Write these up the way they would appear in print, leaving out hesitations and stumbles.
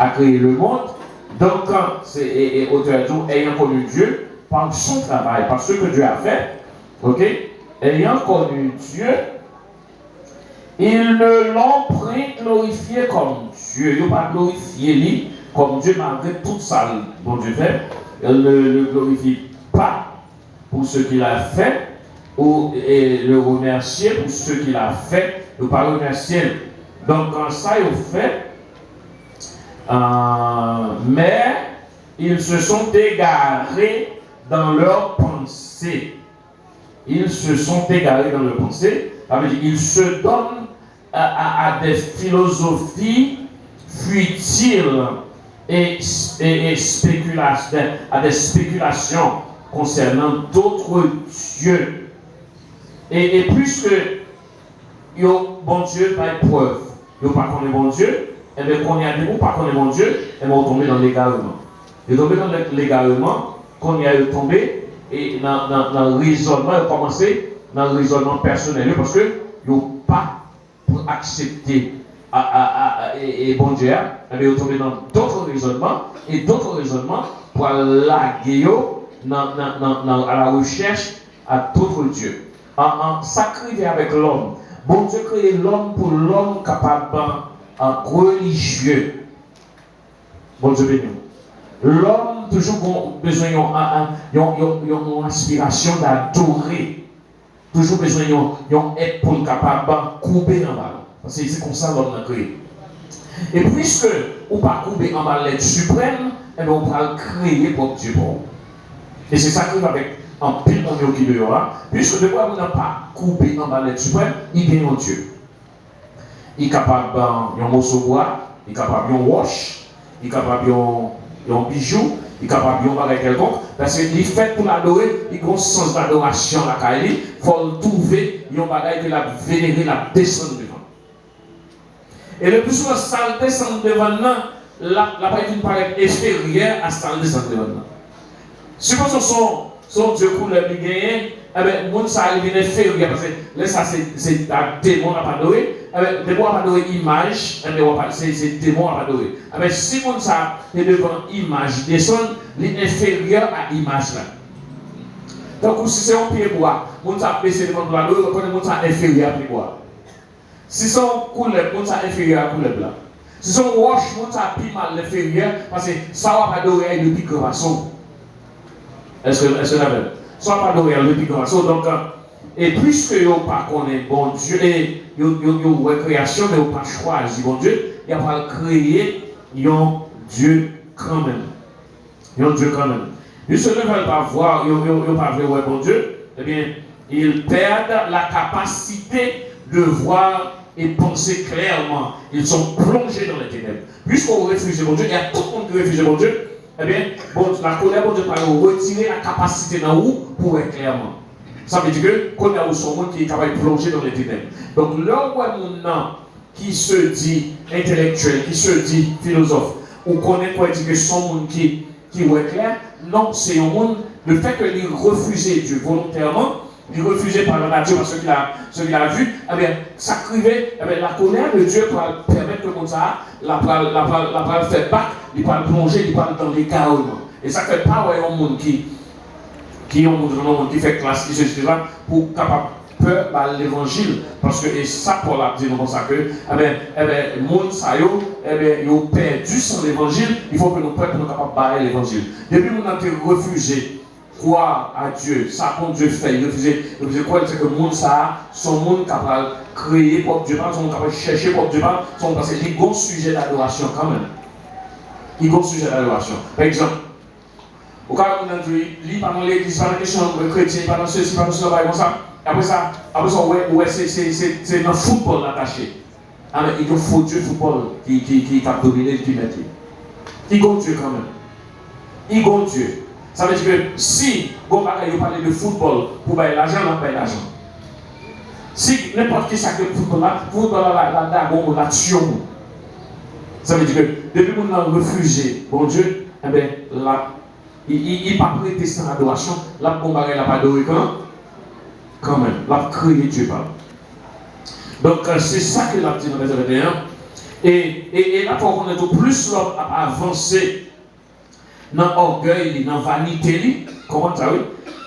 a créé le monde. Donc, c'est auteur dit, ayant connu Dieu par son travail, par ce que Dieu a fait, ok? Ayant connu Dieu, ils ne l'ont pas glorifié comme Dieu. Ils n'ont pas glorifié lui comme Dieu malgré tout ça, bon Dieu fait. Ils ne le glorifient pas pour ce qu'il a fait, ou le remercier pour ce qu'il a fait, ou pas remercier. Donc, quand ça est fait, mais ils se sont égarés dans leurs pensées. Ils se sont égarés dans leurs pensées. Ça veut dire ils se donnent à des philosophies futiles et spéculations, à des spéculations concernant d'autres dieux. Et puisque bon Dieu pas preuve, il n'y a pas qu'on est bon Dieu, et bien qu'on y a des mots pas qu'on est bon Dieu, et bien on tombe dans l'égarement. Et tomber dans l'égarement, qu'on y a tombé, et dans le raisonnement, il a commencé dans le raisonnement personnel, parce que il n'y a pas pour accepter et bon Dieu, et bien il tombé dans d'autres raisonnements, et d'autres raisonnements pour laguer à la recherche à d'autres dieux. En sacrifier avec l'homme. Bon Dieu crée l'homme pour l'homme capable religieux. Bon Dieu béni. L'homme toujours besoin d'une aspiration d'adorer. Toujours besoin d'un être pour capable de couper en bas. Parce que c'est comme ça l'homme a créé. Et puisque on ne peut pas couper en bas l'être suprême, et bien on va créer pour Dieu. Et c'est ça qui va avec un pile de qui de puisque de quoi on n'a pas coupé en bas l'être suprême, il gagne un Dieu. Il est capable d'un morceau de bois, il est capable d'un wash, il est capable d'un bijou, il est capable d'un bagage quelconque, parce qu'il est fait pour l'adorer, il a un sens d'adoration à la il faut trouver un bagage que la vénérer, la descendre devant. Et le plus souvent, ça descend devant nous, la partie qui paraît inférieure à ça descend devant nous. Supposons son Dieu pour le gagner, eh bien, le monde ça arrive inférieur, parce que là, ça c'est un démon à adorer, eh bien, démon à adorer image, eh bien, c'est démon à adorer. Eh bien, si le monde ça est devant image, descend, il est inférieur à image là. Donc, si c'est un pied bois, le monde ça baissé devant l'adorer, on connaît le monde ça inférieur à pied bois. Si c'est un couleur, le monde ça inférieur à couleur là. Si c'est un wash, le monde ça plus mal inférieur, parce que ça va adorer depuis que façon. Est-ce que la même? Soit pas adorer depuis que façon. Donc, et puisque vous pas connaît bon Dieu, et vous avez création, mais vous pas choisi bon Dieu, il n'y a pas créé un Dieu quand même. Un Dieu quand même. Puisque ne veulent pas voir, ils ne pas voir bon Dieu, eh bien, ils perdent la capacité de voir et penser clairement. Ils sont plongés dans les ténèbres. Puisqu'on refuse bon Dieu, il y a tout le monde qui refuse bon Dieu, eh bien, bon, la colère de Dieu va retirer la capacité dans vous pour être clairement. Ça veut dire que quand il y a son monde qui est capable de plonger dans les ténèbres. Donc, là où il y a qui se dit intellectuel, qui se dit philosophe, ou connaît quoi dire que son monde qui est clair, non, c'est un monde, le fait qu'il refuse Dieu volontairement, il refusait par la nature parce qu'il a vu, eh bien, sacrifier, eh bien, la colère de Dieu pour permettre que comme ça, la faire battre, il va plonger, il va dans les chaos. Et ça fait pas un monde qui fait classe, qui se là pour capable peur par l'évangile. Parce que, et ça, Paul a dit comme ça que, eh bien, le monde, ça y est, ils ont perdu sans l'évangile, il faut que nous prêts pour nous capables de barrer l'évangile. Depuis que nous avons refusé croire à Dieu, ça qu'on Dieu fait, il refusait quoi, c'est que le monde, ça, son monde capable de créer pour Dieu, son monde capable de chercher pour Dieu, parce qu'il y a un sujet d'adoration quand même. Il y a un sujet d'adoration. Par exemple, au cas où on a dit, lit pendant l'église, pendant la question de chrétien, pendant ceci, pendant cela, comme ça. Après ça, ouais, c'est dans le football attaché. Il y a un faux Dieu football qui a dominé, qui met. Il y a un Dieu quand même. Il y a un Dieu. Ça veut dire que si vous parlez de football pour payer l'argent, on paye l'argent. Si n'importe qui s'accueille le football la tuer. Ça veut dire que depuis qu'on a refusé, bon Dieu, eh bien, là, il n'a pas prêté sans adoration, là, on n'a pas adoré quand même, l'a créé Dieu pas. Donc c'est ça que l'a dit dans le verset 21. Et là, pour qu'on est plus l'homme a avancé dans l'orgueil, dans la vanité, comment ça, oui?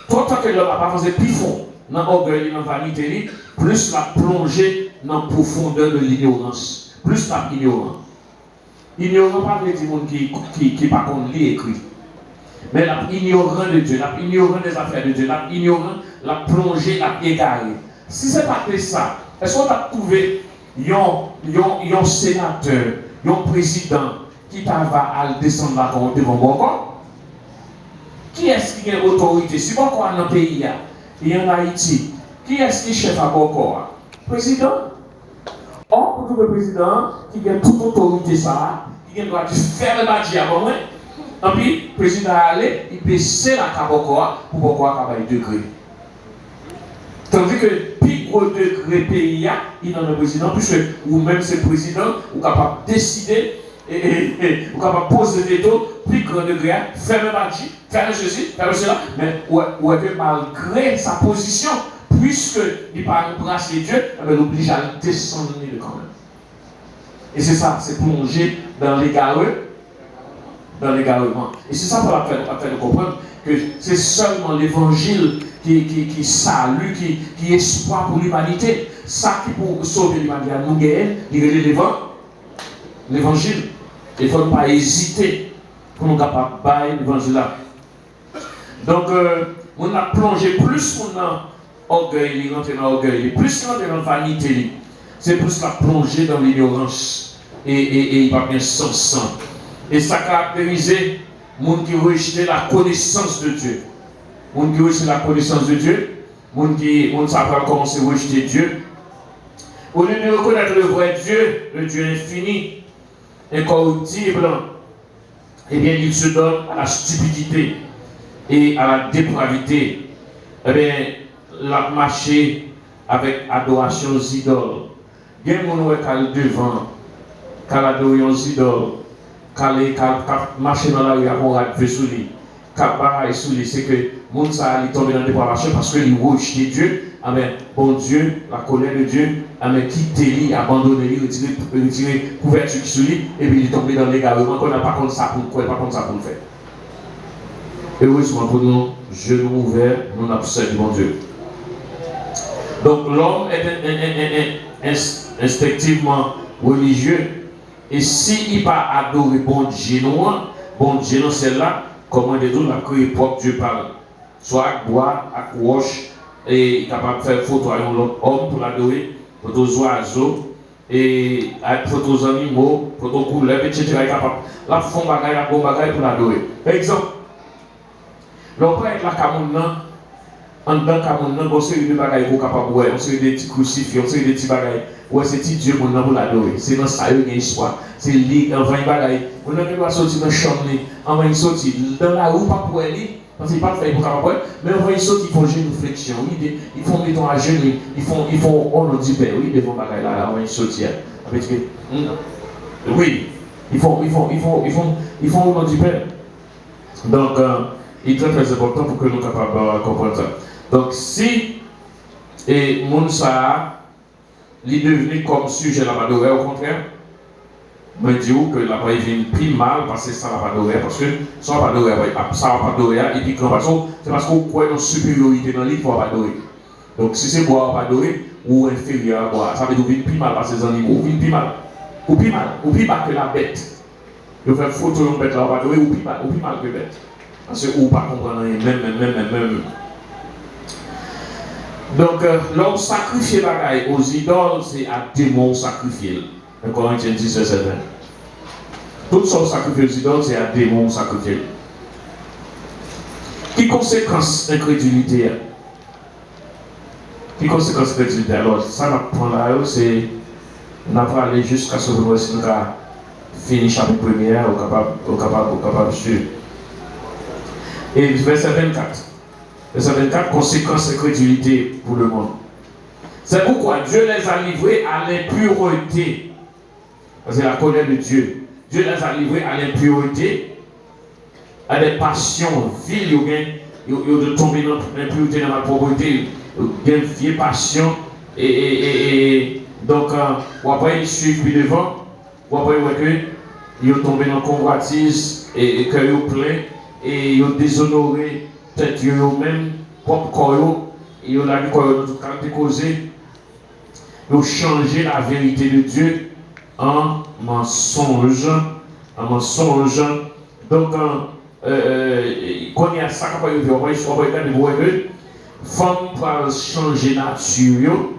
Tout tant que l'homme a avancé plus fond dans l'orgueil, dans la vanité, plus la plongée dans la profondeur de l'ignorance. Plus la ignorant. Ignorant pas de monde qui pas qu'on lit écrit. Mais la ignorant de Dieu, la ignorant des affaires de Dieu, la ignorant, la plongée, la égaré. Si ce n'est pas que ça, est-ce qu'on a trouvé un sénateur, un président qui va à descendre là devant Boko? Qui est-ce qui a l'autorité? Si Boko est dans le pays, et en Haïti, qui est-ce qui est chef à Boko? Président. Or, pour le président qui a toute autorité, ça, qui a le droit de faire le badge avant moi, et puis le président allait, il baissait la Kabokoa pour Boko à degré. Tandis que plus gros degré pays, il y a un président, puisque ou même ce président, ou capable de décider, ou capable de poser des veto, plus grand degré, faire le badge, faire ceci, faire cela, mais ou que malgré sa position, puisqu'il parle de grâce de Dieu, il l'oblige à descendre quand même. Et c'est ça, c'est plonger dans l'égareux, dans l'égarement. Et c'est ça pour la faire comprendre que c'est seulement l'évangile qui salue, qui est espoir pour l'humanité. Ça qui pour sauver l'humanité, nous gagnons, il est l'évangile. Il ne faut pas hésiter pour nous capables de bailler l'évangile là. Donc, on a plongé plus qu'on a orgueil, rentrer dans l'orgueil, plus rentrer dans la vanité, c'est plus la plonger dans l'ignorance et il va bien sans sang. Et ça caractérise les gens qui rejettent la connaissance de Dieu. Les gens qui rejettent la connaissance de Dieu, les gens qui savent comment c'est rejeter Dieu. Au lieu de reconnaître le vrai Dieu, le Dieu infini, incorruptible, eh bien, il se donne à la stupidité et à la dépravité. Eh bien, la marcher avec adoration aux idoles. Il y a des gens qui sont devant, qui adorent aux idoles, qui marchent dans la rue à Mourad sous lui, qui barrent sous lui. C'est que les gens tombent dans la dépravation parce qu'ils rejettent Dieu. Amen. Bon Dieu, la colère de Dieu, amen, quitter lui, abandonner lui, retirer couverture qui sous lui, et puis il tombe dans l'égarement qu'on n'a pas contre ça pour quoi, pas contre ça pour le faire. Heureusement pour nous, genoux ouverts, nous n'avons pas du bon Dieu. Donc l'homme est instinctivement religieux. Et s'il n'a pas adoré bon Dieu, c'est là, comment de tout, la créé propre Dieu parle. Soit à bois, à roche, et capable de faire photo à l'autre homme pour l'adorer, photo aux oiseaux, et photo aux animaux, photo aux couleurs, etc. Il est capable. Là, font bagaille, la bon bagaille pour l'adorer. Par exemple, l'on peut être là, en dedans, on sait des bagailles pour capable ouais, on sait des petits crucifix, on sait des petits bagailles. Ouais, c'est petit Dieu pour l'adorer. C'est dans ça qu'il y a une histoire. C'est lié, on va y bagaille. On ne peut pas sortir dans la chambre, on va y sortir dans la rue, pas pour aller, parce qu'il n'y a pas de faire pour capable, mais on va y sortir, ils font génuflexion, ils font mettons à genoux, ils font au nom du Père, oui, devant bagaille là, on va y sortir. Oui, ils font au nom du Père. Donc, il est très très important pour que nous soyons capables de comprendre ça. Donc, si et Mounsa est devenu comme sujet la adorer, au contraire, je dis que la paix vient plus mal parce que ça va pas adorer, parce que ça va pas adorer, ça va pas adorer, et puis c'est parce qu'on croit une supériorité dans l'île, il ne faut pas adorer. Donc, si c'est boire, pas adorer, ou inférieur à boire, ça veut dire plus mal parce que les animaux, ou plus mal, ou plus mal que la bête. Vous faites photo de bête là, pas adorer, ou plus mal que la bête. Parce que vous ne pas comprendre même. Donc, l'homme sacrifié bagaille aux idoles, c'est à démon sacrifié. Un Corinthiens 10, verset 20. Tout son sacrifié aux idoles, c'est à démon sacrifié. Qui conséquence incrédulité? Qui conséquence incrédulité? Alors, ça va prendre là, c'est. On va aller jusqu'à ce que nous avons fini chapitre 1er, au capable de suivre. Et verset 24. Verset 24, conséquence incrédulité pour le monde. C'est pourquoi Dieu les a livrés à l'impureté. C'est la colère de Dieu. Dieu les a livrés à l'impureté, à des passions viles, de tomber dans l'impureté, dans la pauvreté, des vieilles passions. Et donc, après, ils suivent plus devant. vous voyez que ils ont tombé dans la convoitise et que ils plein et ils ont déshonoré peut-être eux-mêmes, propre corps, et ils ont la vie de toute qualité causée. Ils ont changé la vérité de Dieu en mensonge. En mensonge. Donc, quand il y a ça, on va regarder, femme pour changer nature,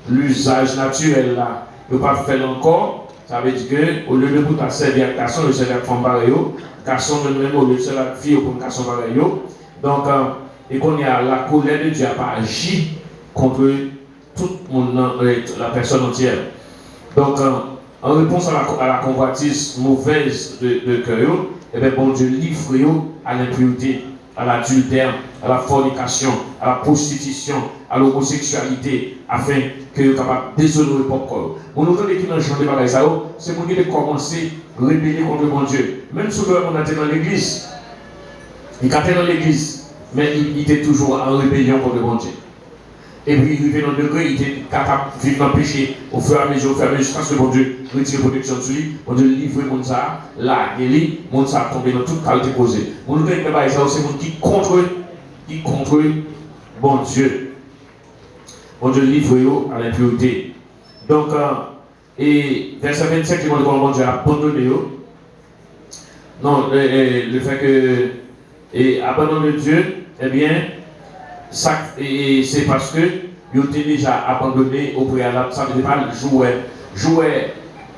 l'usage naturel là, ne pas faire encore. Ça veut dire que au lieu de vous servir à garçon, le servir à femme pareil, garçon même au lieu de servir à fille pour garçon pareil. Donc, et qu'on y a la colère de Dieu n'a pas agi contre toute la personne entière. Donc, en réponse à la convoitise mauvaise de cœur, eh bien, bon Dieu livre à l'impureté, à l'adultère, à la fornication, à la prostitution, à l'homosexualité, afin que vous soyez capable de déshonorer votre corps. Vous nous donnez qui dans le champ de bagaille, c'est mon qui a commencé à rébeller contre mon Dieu. Même si on était dans l'église, il était dans l'église, mais il était toujours en rébellion contre mon Dieu. Et puis, il était dans le degré, il était capable de vivre dans le péché au fur et à mesure, jusqu'à ce que mon Dieu retire protection sur lui, mon Dieu livre mon ça, là, et lui, mon ça tombe dans toute qualité posée. Mon Dieu, c'est mon qui contre bon Dieu. Mon Dieu livre à l'impureté. Donc, et verset 27, il dit mon Dieu a abandonné. Non, le fait que, et abandonner Dieu, eh bien, c'est parce que ils ont déjà abandonné au préalable. Ça ne veut pas jouer.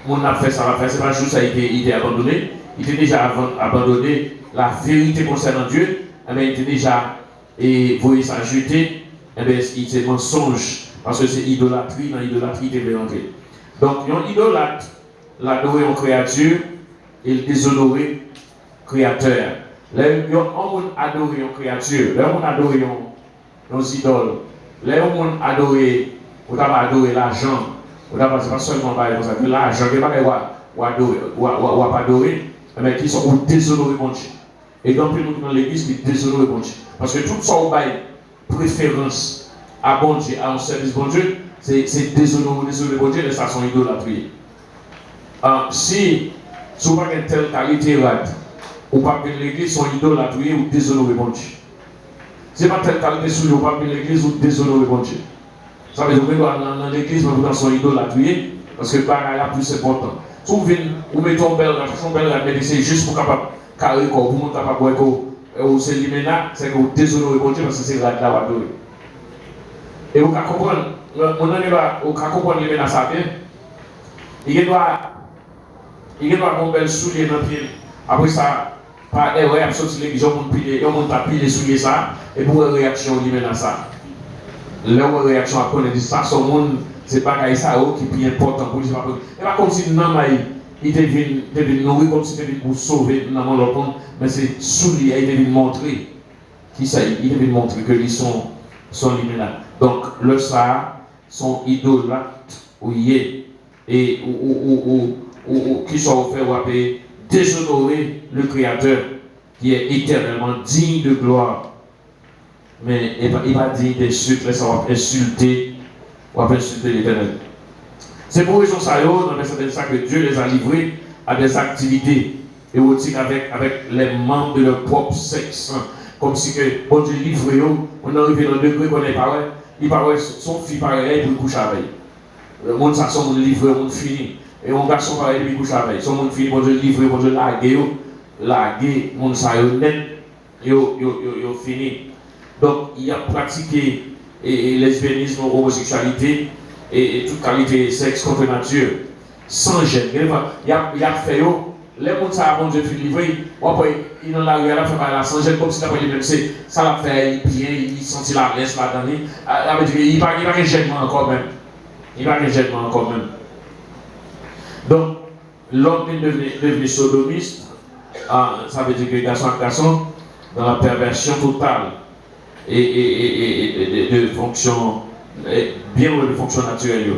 On a fait ça, c'est pas juste ça, il était abandonné. Il était déjà abandonné la vérité concernant Dieu. Eh bien, il était déjà, et voyez ça jeter, eh bien, il était mensonge. Parce que c'est idolâtrie, dans l'idolâtrie, il était mélangé. Donc, il y idolâtre, l'adorer en créature et le déshonorer créateur. Là, il y a un adoré en créature, là, on adore nos idoles. Là, on adore, on va adorer l'argent. On va pas seulement parler de l'argent, il n'y a pas adorer, mais qui sont déshonorés mon Dieu. Et donc, nous dans l'église qui déshonorent mon Dieu. Parce que tout ça, on a préférence à bon Dieu, à un service bon Dieu, c'est déshonorer bon Dieu, et ça sont idolâtries. Si vous n'avez pas une telle qualité, ou pas que l'église sont idolâtries ou déshonorer bon Dieu. Si vous n'avez pas telle qualité sur ou pas que l'église ou déshonorer bon Dieu. Ça veut dire que dans l'église, nous sommes idolâtries parce que le bagage est plus important. Si vous venez, vous mettez un bel mais c'est juste pour capable carrer corps, vous capable ou c'est l'imménat, c'est que vous déshonorez bon Dieu parce que c'est là là adorer. Et vous comprenez, on n'en pas, vous comprenez l'imménat ça bien. Il doit un bel soulier dans le pied. Après ça, par erreur, il sorti l'église, on monte à piler soulier ça, et pour une réaction, on l'imménat ça. Leur réaction à connaître ça, son monde, c'est pas ça qui est plus important pour lui. C'est pas comme si non, il devait nourrir, comme si il devait pour sauver dans le monde, mais c'est sous lui, il devait montrer qui ça, il devait montrer que ils sont liminales. Donc, le ça sont idolâtres, et qui sont faits ou déshonorer le Créateur qui est éternellement digne de gloire. Mais il va dire des sucres, ça va insulter l'Éternel. C'est pour raison ça, dans ça que Dieu les a livrés à des activités érotiques avec les membres de leur propre sexe. Comme si que bon Dieu livre, on arrive dans le degré qu'on est pareil, il paraît son fils pareil pour coucher avec. Le monde ça son monde livré, le monde fini. Et on garçon pareil pour coucher avec. Son monde fini, bon Dieu livré, bon Dieu largué, monde ça net, yo fini. Donc, il a pratiqué lesbianisme, homosexualité et toute qualité de sexe contre nature, sans gêne. Il a fait, les gens qui ont Dieu livré, il a la rue, sans gêne, comme si ça l'a fait bien, il sentit la laisse là-dedans. Il n'y a pas de gênement encore même. Donc, l'homme est devenu sodomiste, ça veut dire que garçon, dans la perversion totale. Et de fonction, bien de fonction naturelle.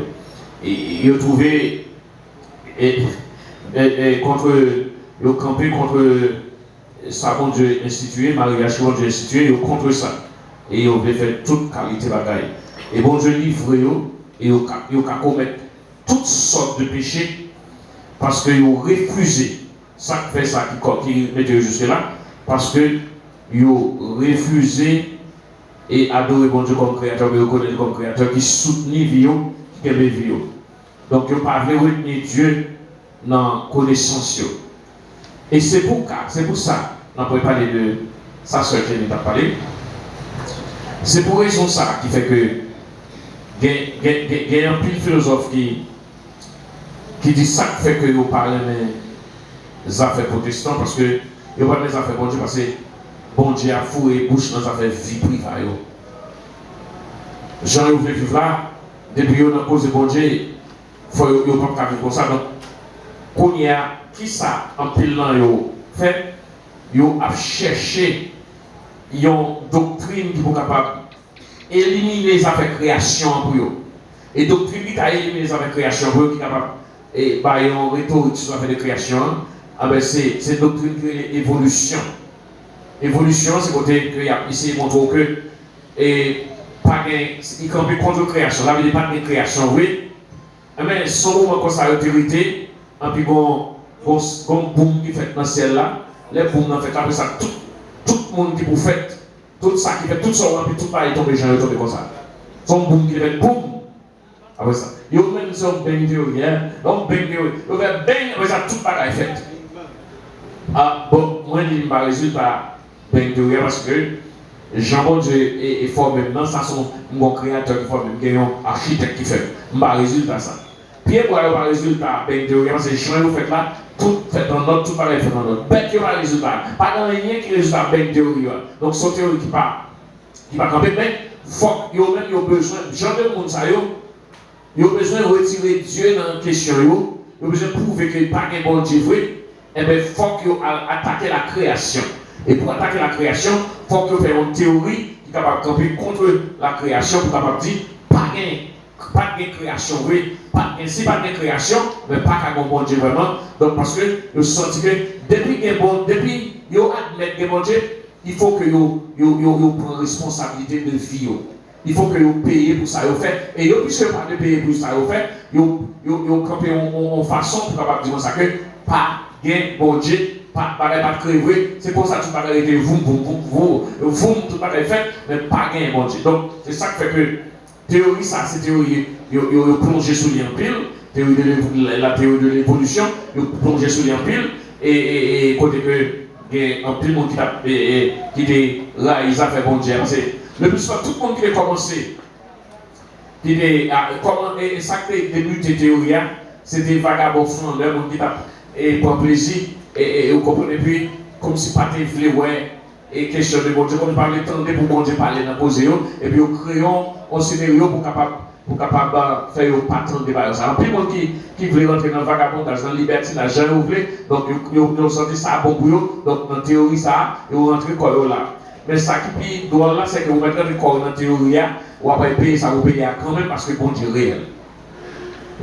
Il a trouvé campé contre ça bon Dieu institué, mariage bon Dieu institué, il contre ça. Et il a fait toute qualité de bagaille. Et bon Dieu livre et il a commettre toutes sortes de péchés parce qu'ils ont refusé. Ça fait ça qui mettait jusque-là, parce qu'ils ont refusé et adoré bon Dieu comme créateur, mais reconnaître comme créateur qui soutenait vie, qui aimait vie. Donc, ils n'ont pas voulu retenir Dieu dans la connaissance. Et c'est pour ça, on pourrait parler de sa soeur qui nous a parlé. C'est pour raison ça qui fait que il y a un pile philosophe qui dit ça qui fait que vous parlez des affaires protestantes parce que vous parlez des affaires bon Dieu parce que bon Dieu a foué bouche dans les affaires vie privée. Jean vous voulez vivre là, depuis qu'on a posé bon Dieu, il faut pas vivre comme ça. Donc, qu'on y a qui ça en pile là fait, yo a cherché une doctrine qui est capable d'éliminer les affaires création pour eux. Et doctrine qui a éliminé les affaires création pour eux, qui est capable et bah une rhétorique sur les affaires de création, c'est doctrine qui est l'évolution. Évolution, c'est côté que y a ici montre que et pas il campait contre la création. Là, il n'y a pas de création, oui. Mais son moment comme ça autorité, et puis bon boum qui fait dans le ciel là, les boum en fait après ça tout le monde qui vous fait tout ça qui fait tout ça puis tout pareil tomber gens tomber comme ça. Son boum qui fait boum après ça. Yo même son bang théorie, donc bang théorie. Yo fait bang après ça tout pareil fait. Ah bon, moi je dis pas résultat bang théorie parce que Jean-Paul Dieu est fort maintenant, ça sont mon créateur qui fort même, un architecte qui fait. Pas résultat ça. Pierre pour avoir résultat, ben théorie, parce que chemin vous faites là, tout fait dans notre, tout pareil fait dans notre. Ben qui a résultat, pas dans rien qui résultat ben théorie. Donc son théorie qui va camper, mais faut yo même yo besoin, genre de monde ça yo besoin de retirer Dieu dans la question yo besoin de prouver que pas un bon Dieu vrai, et ben faut que attaquer la création. Et pour attaquer la création, il faut que vous fassiez une théorie qui est capable de camper contre la création, pour capable de dire pas de création, oui, si pas de création, mais pas qu'un bon Dieu vraiment. Donc parce que vous sentez que depuis vous admettez que bon Dieu, il faut que vous preniez responsabilité de vie. Il faut que vous payiez pour ça vous faites. Et vous puisque pas de payer pour ça vous faites, vous campez en façon pour capable dire ça que pas de bon Dieu. Pas de créer, c'est pour ça que tout va être vous, tout va être fait, mais pas gagner bon Dieu. Donc, c'est ça qui fait que théorie, ça, c'est théorie, vous plongez sous l'empile, la théorie de l'évolution, vous plongez sous l'empile, et côté que, il y a un pile monde qui était là, ils ont fait bon Dieu. Le plus souvent, tout le monde qui a commencé, et ça qui a débuté théorie, c'était vagabond fond, le monde qui a pour plaisir. Et vous comprenez, puis, comme si pas de voulait, ouais, et question de bon Dieu, comme parler tant pour bon Dieu parler dans poser, et puis nous créons un scénario pour capable faire pas tant de débat. Ça. Puis, monde qui veut rentrer dans le vagabondage, dans la liberté, dans jamais voulu, donc nous sentons ça bon pour eux, donc dans la théorie, ça, et vous rentrez quoi là. Mais ça qui doit là, c'est que vous mettez le corps dans la théorie, ou après payer ça, vous payez quand même parce que bon Dieu est réel.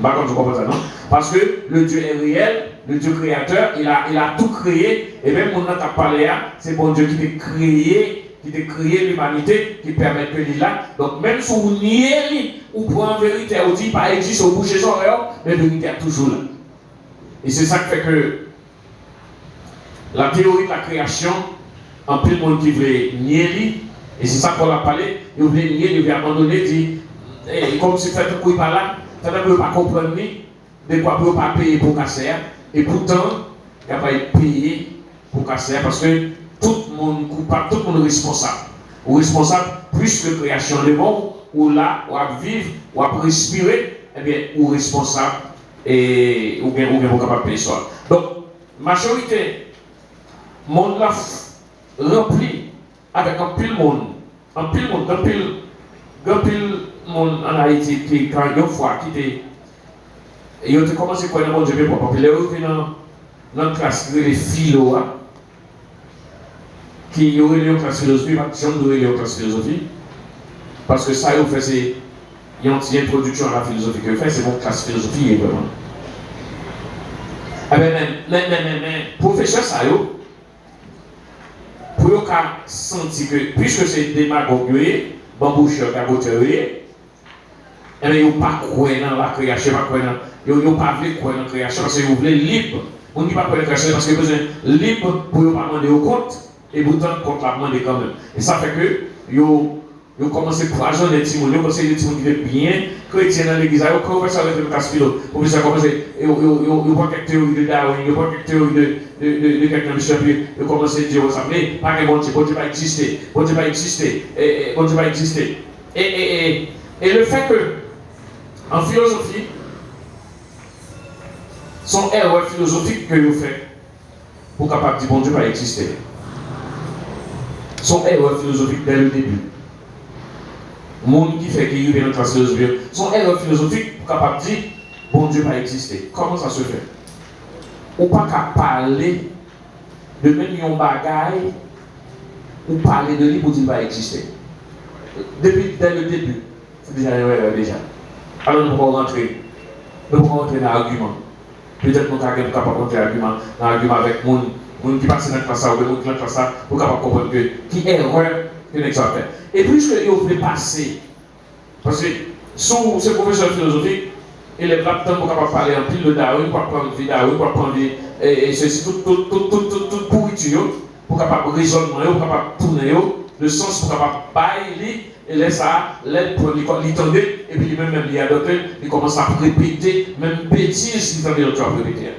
Pas comme tu comprends ça, non? Parce que le Dieu est réel, le Dieu créateur, il a tout créé, et même on a parlé, c'est bon Dieu qui t'a créé l'humanité, qui permet que il là. Donc même si vous niez, ou pour en vérité, on dit pas existe au boucher son oreille, mais la vérité est toujours là. Et c'est ça qui fait que la théorie de la création, en plus de monde qui veut nier, et c'est ça qu'on a parlé, il veut nier, il veut abandonner, dit, comme si fait un coup par là, ça ne peut pas comprendre de quoi ne pas payer pour casser. Et pourtant, il n'y a pas payé pour casser parce que tout le monde coupable, tout le monde est responsable. Ou responsable plus que création de monde, ou là, ou à vivre, ou à respirer, eh bien, ou responsable et ou bien capable de payer ça. Donc, majorité, monde là rempli avec un pile monde, un pile monde en Haïti qui quand une fois quitté et ils ont commencé à connaître mon Dieu pour parce que les revenus dans la classe les philo qui aurait une classe philosophie parce que j'aime une classe philosophie parce que ça ils ont fait c'est une introduction à la philosophie que fait c'est mon classe philosophie vraiment. Mais professeur ça pour eux sentir que puisque c'est démagogue bamboucheur caboteur et bien, ils n'ont pas croire dans la création, ils n'ont pas voulu croire dans la création parce qu'ils voulaient libre. On ne dit pas croire dans la création parce qu'ils ont besoin libre pour ne pas demander au compte et pourtant le compte l'a demandé quand même. Et ça fait que ils ont commencé à croiser des petits gens, ils ont commencé à dire des petits gens qui étaient bien chrétiens dans l'église. Ils ont commencé avec le Caspilo. Ils ont commencé ils ont pas quelques théories de Darwin, ils n'ont pas quelques théories de quelqu'un de champion. Ils ont commencé à dire, vous savez, pas que bon Dieu va exister, bon Dieu va exister, bon Dieu va exister. Et le fait que, en philosophie, son erreur philosophique que vous faites pour capable de dire bon Dieu va exister. Son erreur philosophique dès le début. Le monde qui fait qu'il y a une classe philosophique, son erreur philosophique pour capable de dire bon Dieu va exister. Comment ça se fait? Ou pas qu'à parler de même un bagaille ou parler de lui pour dire qu'il va exister. Dès le début, c'est déjà une erreur déjà. Alors nous pouvons rentrer dans l'argument. Peut-être nous sommes capables de rentrer dans l'argument avec les gens qui passent dans la classe ou les gens qui dans la classe pour capable comprendre que qui est erreur que nous avons fait. Et puisque ils voulaient passer, parce que sous ce professeur philosophique, il est là pour capable parler en pile de Darwin, pour prendre vie Darwin, pour prendre ceci, toute pourriture, pour capable raisonnement, pour capable tourner le sens pour capable bailler et laisse ça, l'aide pour l'étendre, et puis lui-même il adopte, il commence à répéter, même bêtises, il tendait l'autre à répéter.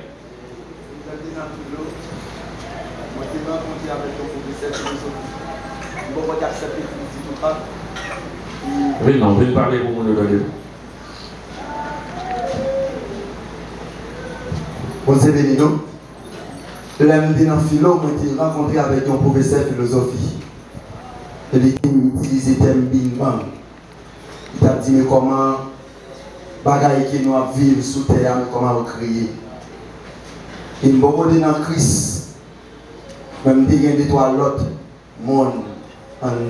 Oui, non, je vais parler pour mon évaluer. José Benino, l'homme dans philo, j'ai rencontré avec un professeur de philosophie. Il utilisait le thème Big Bang. Il a dit mais comment bagaille qui nous vivre sous terre, comment on créer. Il m'a dit dans Christ, même si il y a des autres monde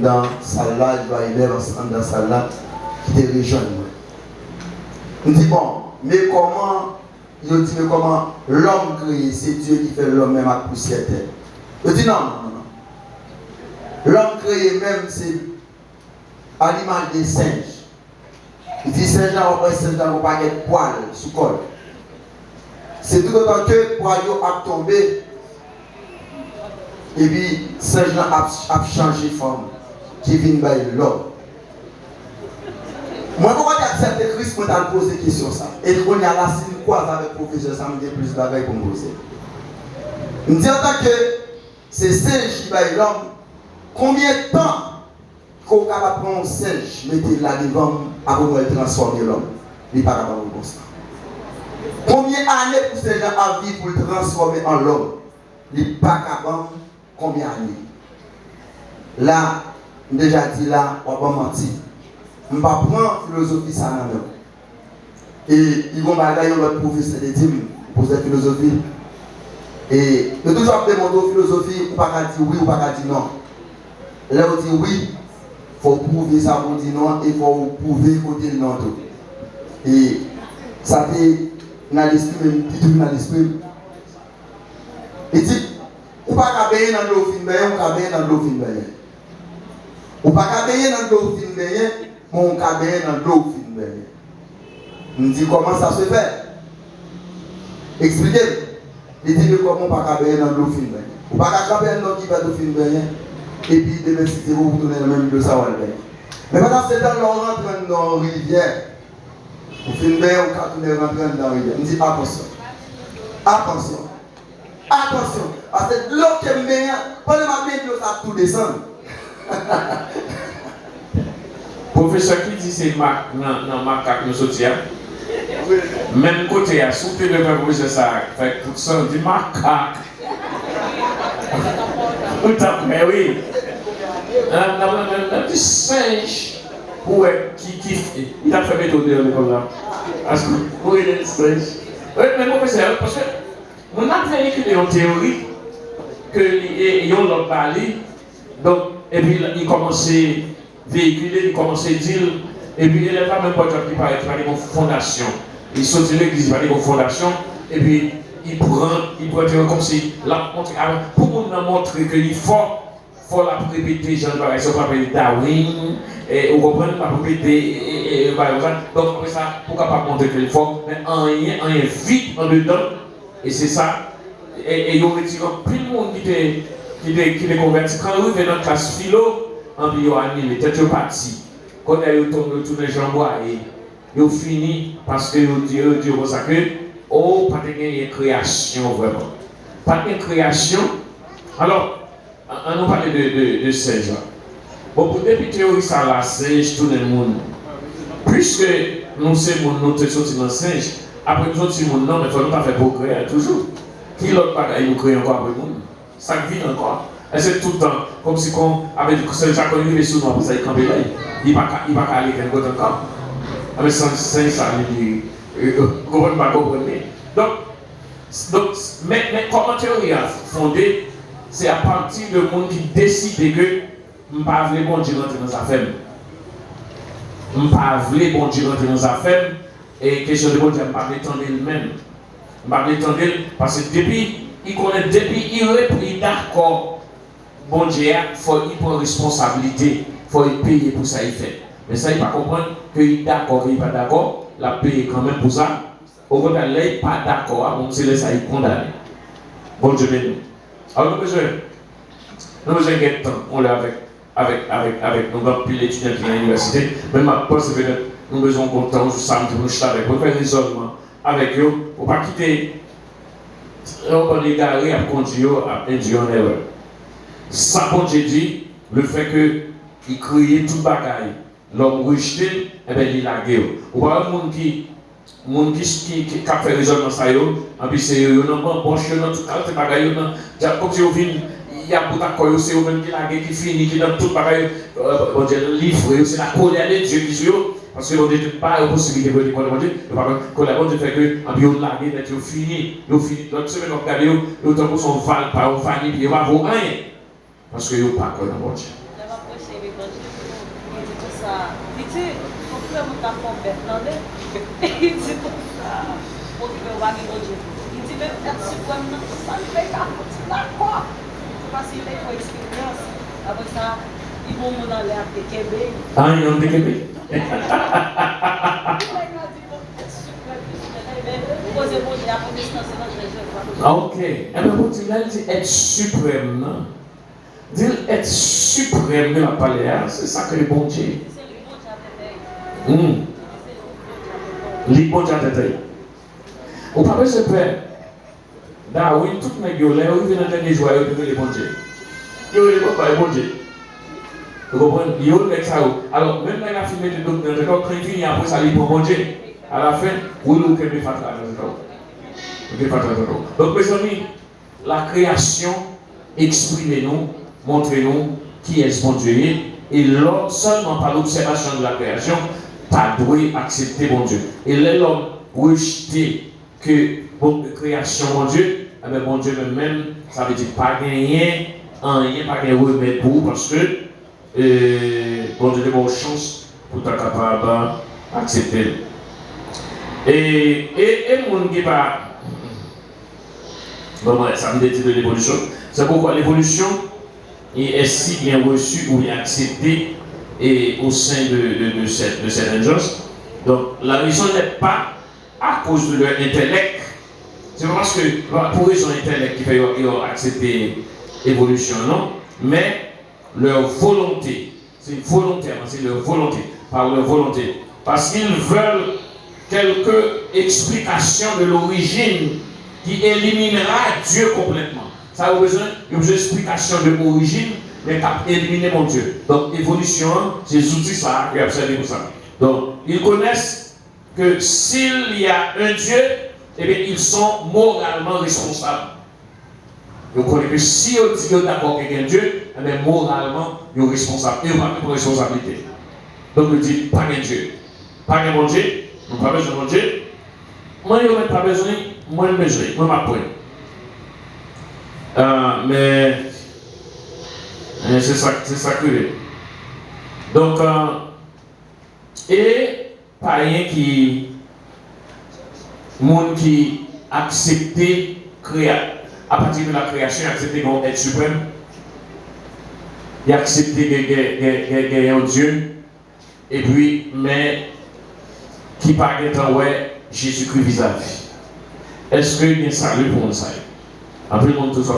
dans salle, il va y aller dans salle qui te rejoignent. Il dit bon, mais comment l'homme créé, c'est Dieu qui fait l'homme même à poussière terre. Il dit non. L'homme créé même, c'est à l'image des singes. Il dit singe n'a pas de poil sous col. C'est tout autant que le poil a tombé. Et puis, singe a changé de forme. Qui vient de l'homme. Moi, pourquoi tu acceptes Christ pour te poser des questions ça? Et quand il y a la signe quoi avec le professeur, ça me dit plus de bagaille pour me poser. Je me dis en tant que c'est singe qui va l'homme. Combien de temps qu'on va prendre un singe, mettez là devant avant de transformer l'homme? Il n'est pas capable de constat. Combien d'années pour ces gens à vivre pour le transformer en l'homme? Il n'est pas capable. Combien d'années? Là, déjà dit là, on va mentir. On va prendre la philosophie ça dans même. Et ils vont bagailler notre professeur de dire pour cette philosophie. Et de toujours demander aux philosophies, ou pas dire oui ou pas dire non. Là, on dit oui, il faut prouver ça pour dire non, et il faut prouver côté non. Et ça fait dans l'esprit, même tout dans l'esprit. Il dit, ou pas baigner dans l'eau fin baigner, ou pas baigner dans l'eau fin baigner. Ou pas baigner dans l'eau fin baigner, mais on pas baigner dans l'eau fin baigner. On dit comment ça se fait? Expliquez. Il dit comment on pas baigner dans l'eau fin baigner. Ou pas baigner dans l'eau qui va l'eau fin baigner. Et puis demain si vous tournez dans le même lieu, ça va le baigner. Mais pendant ce temps, on rentre dans la rivière. On fait une bain, on rentre dans la rivière. On dit attention. Attention. Attention. Parce que l'eau qui est meilleure, pendant ma bain, ça tout descend. Professeur qui dit c'est dans macaque nous sortir. Même côté à souper le professeur ça fait tout ça du macaque. Tout à fait oui. Un petit singe qui il a fait méthode comme là. Parce que oui le singe. Oui mais professeur parce que on a véhiculé une théorie que ils ont l'autre parlé donc et puis il commençait véhiculer, il commençait à dire, et puis il n'est pas même pas qui parle de fondation. Il saute de l'église, il parle de fondation, et puis il prend comme si, pour nous montrer qu'il est fort, faut la répéter, Jean de Bagaille, on appelle Darwin, et vous comprenez, pas répéter, donc après ça, pour capable montrer que faut, mais un vite en dedans, et c'est ça, et il y a plus de monde qui est converti. Quand on arrive dans la classe philo, on dit annulé, peut-être parti. Quand on tourne autour des jambes, et on finit parce que on dit comme ça que, oh, pas de création vraiment. Pas de création. Alors, on nous parle de singe. Bon, pour depuis théorie, ça la singe, tout le monde. Puisque nous sommes nous sortis dans le singe, après nous sortis dans le non, mais il faut pas faire pour créer toujours. Qui l'autre bagaille nous crée encore après nous? Ça vit encore. Et c'est tout le temps, comme si on avait dit que c'est déjà connu les sous-noirs, pour ça il campait là. Il ne va pas aller quelque chose encore. Mais sans ça, il dit, vous ne pas comprendre. Donc, mais comment théorie a fondé, c'est à partir de monde qui décide que je ne veux pas bon Dieu rentrer dans sa femme. Je ne veux pas bon Dieu rentrer dans sa femme. Et question de bon Dieu, je ne veux pas l'étendre lui-même. Je ne veux pas l'étendre parce que depuis, il est d'accord. Bon Dieu, il prend responsabilité, il faut payer pour ça il fait. Mais ça, il ne va pas comprendre qu'il est d'accord, qu'il n'est pas d'accord, la paye quand même pour ça. Au contraire, là, il n'est pas d'accord, donc c'est là ça il condamne. Bon Dieu béni. Alors nous avons besoin de temps, on l'a avec nos grands piles étudiants qui sont à l'université, même ma poste peut-être, nous avons besoin de temps, samedi, nous sommes avec, pour faire un raisonnement avec eux, pour ne pas quitter, on va égarer à conduire, à induire en erreur. Ça, bon Dieu dit, le fait qu'il crée toute bagaille, l'homme rejeté, eh bien il a guerre. Ou pas un monde qui a fait raisonnement ça, et puis c'est eux, non, bon, je suis dans toute la bagaille, comme si on vient, il y a beaucoup d'accords, c'est eux-mêmes qui la guerre, qui finit, qui dans toute bagaille, bon Dieu, livre, c'est la colère de Dieu qui suit, parce que bon Dieu n'a pas la possibilité de dire, bon Dieu, quand la bonne Dieu fait que, en bio de la guerre, ils finissent, l'autre semaine, on regarde, ils ont son val, par une famille, puis ils ne vont rien. Parce que vous pas quoi dans votre Dieu. Je vais approcher avec mon Dieu. Il dit tout ça. Il dit, on peut me faire comprendre. Il dit tout ça. On peut voir avec mon Dieu. Il dit, même être suprême, ça ne fait pas. D'accord. Parce qu'il fait une expérience. Après ça, ils vont me dans l'air de Québec. Ah, ils ont de Québec. Il m'a dit, être suprême. Posez mon Dieu, après distance, ah, ok. Eh bien, vous dites, être suprême, non? Dire être suprême de la paléa, c'est ça que le bon Dieu. C'est le bon Dieu. Le bon Dieu. Au pas se faire. Darwin, toutes mes gueules, ils viennent dans les joies, ils le bon Dieu. Ils ne pas le bon Dieu. Vous comprenez? Ils ont le ça. Alors, même dans la filmée de docteur, quand il finit après ça, il bon Dieu. À la fin, vous nous pouvez faire ça. Donc, mes amis, la création, exprimez-nous. Montrez-nous qui est ce bon Dieu. Et l'homme, seulement par l'observation de la création, pas doué accepter bon Dieu. Et l'homme rejeté que bon création mon Dieu, mais bon Dieu même, ça veut dire pas gagner, rien, pas gagner remède pour parce que bon Dieu a bonne chance pour être capable d'accepter. Et mon qui pas. Bon, ça me dit de l'évolution. C'est pourquoi l'évolution est si bien reçu ou bien accepté et au sein de cette injustice. Donc la raison n'est pas à cause de leur intellect, c'est pas parce que pour raison intellect qui fait accepter l'évolution, non, mais leur volonté, c'est volontaire, c'est leur volonté, par leur volonté, parce qu'ils veulent quelques explications de l'origine qui éliminera Dieu complètement. Ça a besoin d'explication de l'origine, mais qui éliminer mon Dieu. Donc, évolution, c'est les outils ça qui observent pour ça. Donc, ils connaissent que s'il y a un Dieu, eh bien, ils sont moralement responsables. Vous connaissez que si on dit que d'accord qu'il y a un Dieu, eh bien, moralement, ils sont responsables. Ils n'ont pas de responsabilité. Donc, ils disent, pas de Dieu. Pas de mon Dieu, nous n'avons pas besoin de mon Dieu. Moi, je n'ai pas besoin, moi, je besoin, moi, je m'apprends. Mais c'est ça que donc et païen qui monde qui accepter créer à partir de la création accepter qu'on être suprême il a accepté un Dieu, et puis, mais qui parle de ouais, Jésus-Christ vis-à-vis. Est-ce qu'il y a un salut pour nous? Après, tout ça.